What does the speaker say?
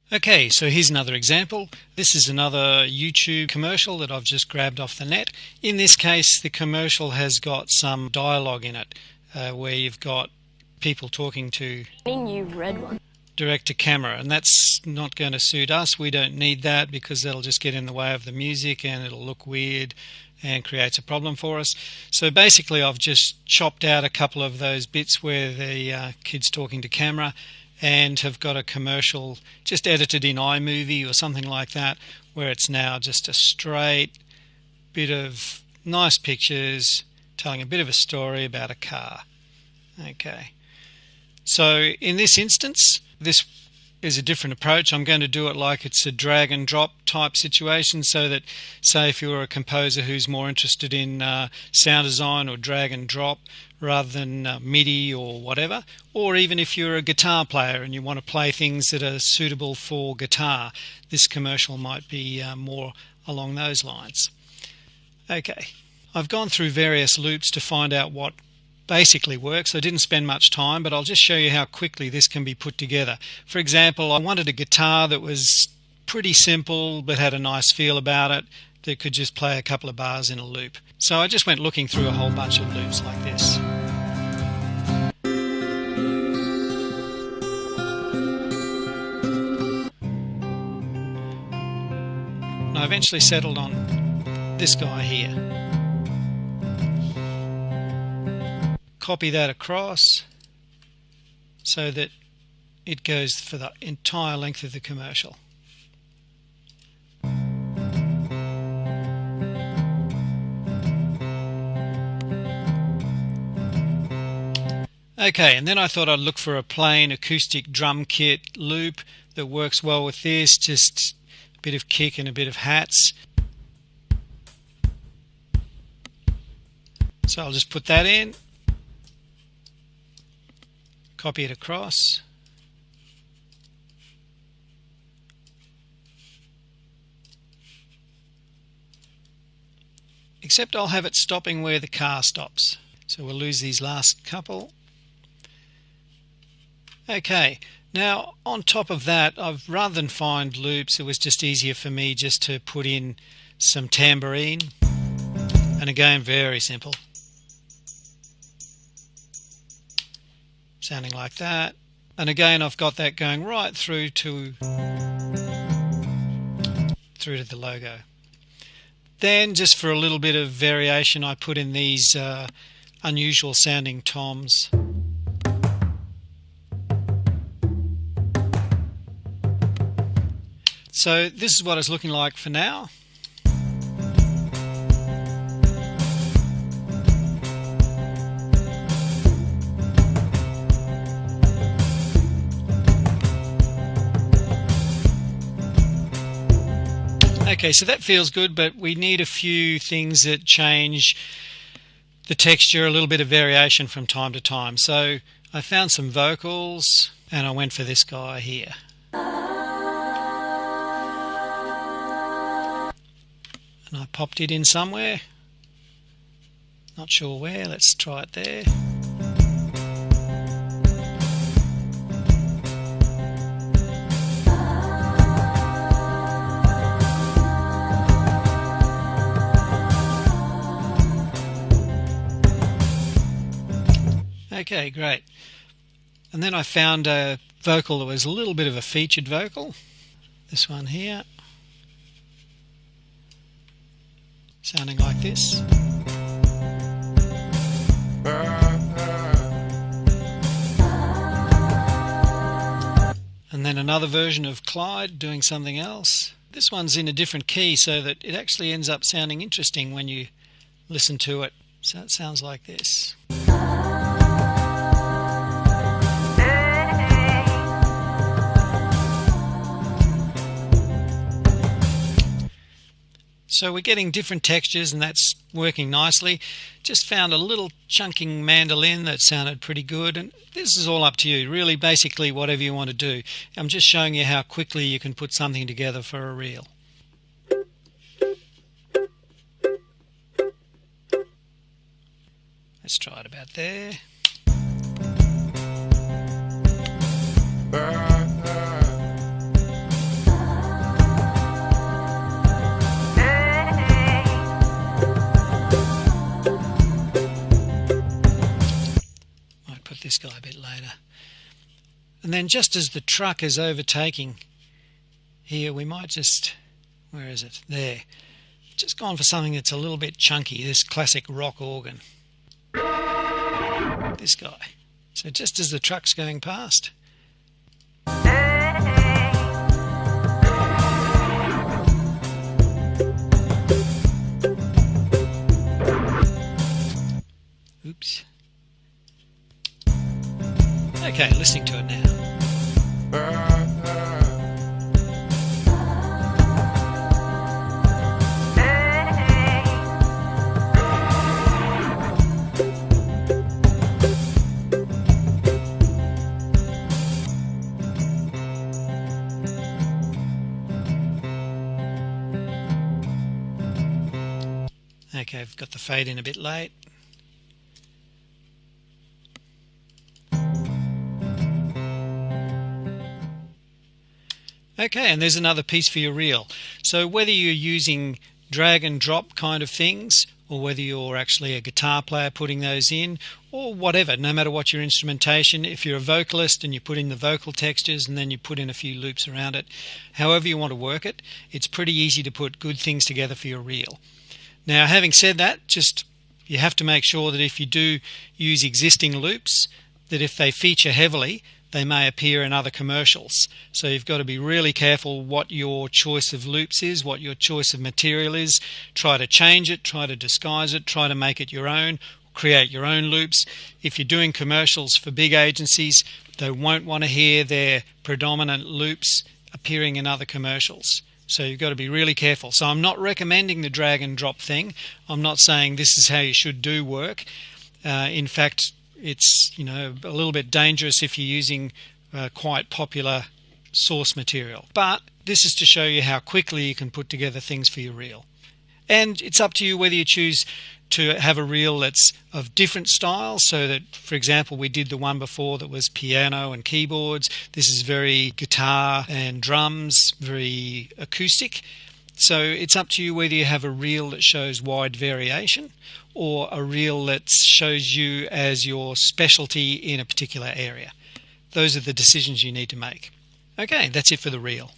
Okay, so here's another example. This is another YouTube commercial that I've just grabbed off the net. In this case, the commercial has got some dialogue in it, where you've got people talking to You've read one. direct to camera, and that's not going to suit us. We don't need that because that'll just get in the way of the music and it'll look weird and creates a problem for us. So basically I've just chopped out a couple of those bits where the kid's talking to camera and have got a commercial just edited in iMovie or something like that, where it's now just a straight bit of nice pictures telling a bit of a story about a car. Okay, so in this instance, this is a different approach. I'm going to do it like it's a drag and drop type situation, so that, say, if you're a composer who's more interested in sound design or drag and drop rather than MIDI or whatever, or even if you're a guitar player and you want to play things that are suitable for guitar, this commercial might be more along those lines. Okay, I've gone through various loops to find out what basically works. I didn't spend much time, but I'll just show you how quickly this can be put together. For example, I wanted a guitar that was pretty simple but had a nice feel about it, that could just play a couple of bars in a loop. So I just went looking through a whole bunch of loops like this. And I eventually settled on this guy here. Copy that across so that it goes for the entire length of the commercial. Okay, and then I thought I'd look for a plain acoustic drum kit loop that works well with this, just a bit of kick and a bit of hats. So I'll just put that in, copy it across, except I'll have it stopping where the car stops, so we'll lose these last couple. Okay, now on top of that, rather than find loops, it was just easier for me just to put in some tambourine, and again, very simple, sounding like that. And again, I've got that going right through to the logo. Then, just for a little bit of variation, I put in these unusual sounding toms. So this is what it's looking like for now. Okay, so that feels good, but we need a few things that change the texture, a little bit of variation from time to time. So I found some vocals and I went for this guy here. And I popped it in somewhere, not sure where. Let's try it there. Okay, great. And then I found a vocal that was a little bit of a featured vocal, this one here, sounding like this. And then another version of Clyde doing something else. This one's in a different key so that it actually ends up sounding interesting when you listen to it. So it sounds like this. So we're getting different textures and that's working nicely. Just found a little chunking mandolin that sounded pretty good, and this is all up to you, really, basically whatever you want to do. I'm just showing you how quickly you can put something together for a reel. Let's try it about there. And then just as the truck is overtaking here, we might just, where is it? There. Just gone for something that's a little bit chunky, this classic rock organ. This guy. So just as the truck's going past. Oops. Okay, listening to it now. Okay, I've got the fade in a bit late. Okay, and there's another piece for your reel. So whether you're using drag and drop kind of things, or whether you're actually a guitar player putting those in, or whatever, no matter what your instrumentation, if you're a vocalist and you put in the vocal textures and then you put in a few loops around it, however you want to work it, it's pretty easy to put good things together for your reel. Now, having said that, just you have to make sure that if you do use existing loops, that if they feature heavily, they may appear in other commercials. So you've got to be really careful what your choice of loops is, what your choice of material is. Try to change it, try to disguise it, try to make it your own, create your own loops. If you're doing commercials for big agencies, they won't want to hear their predominant loops appearing in other commercials. So you've got to be really careful. So I'm not recommending the drag and drop thing. I'm not saying this is how you should do work. In fact, it's a little bit dangerous if you're using quite popular source material. But this is to show you how quickly you can put together things for your reel. And it's up to you whether you choose to have a reel that's of different styles, so that, for example, we did the one before that was piano and keyboards. This is very guitar and drums, very acoustic. So it's up to you whether you have a reel that shows wide variation or a reel that shows you as your specialty in a particular area. Those are the decisions you need to make. Okay, that's it for the reel.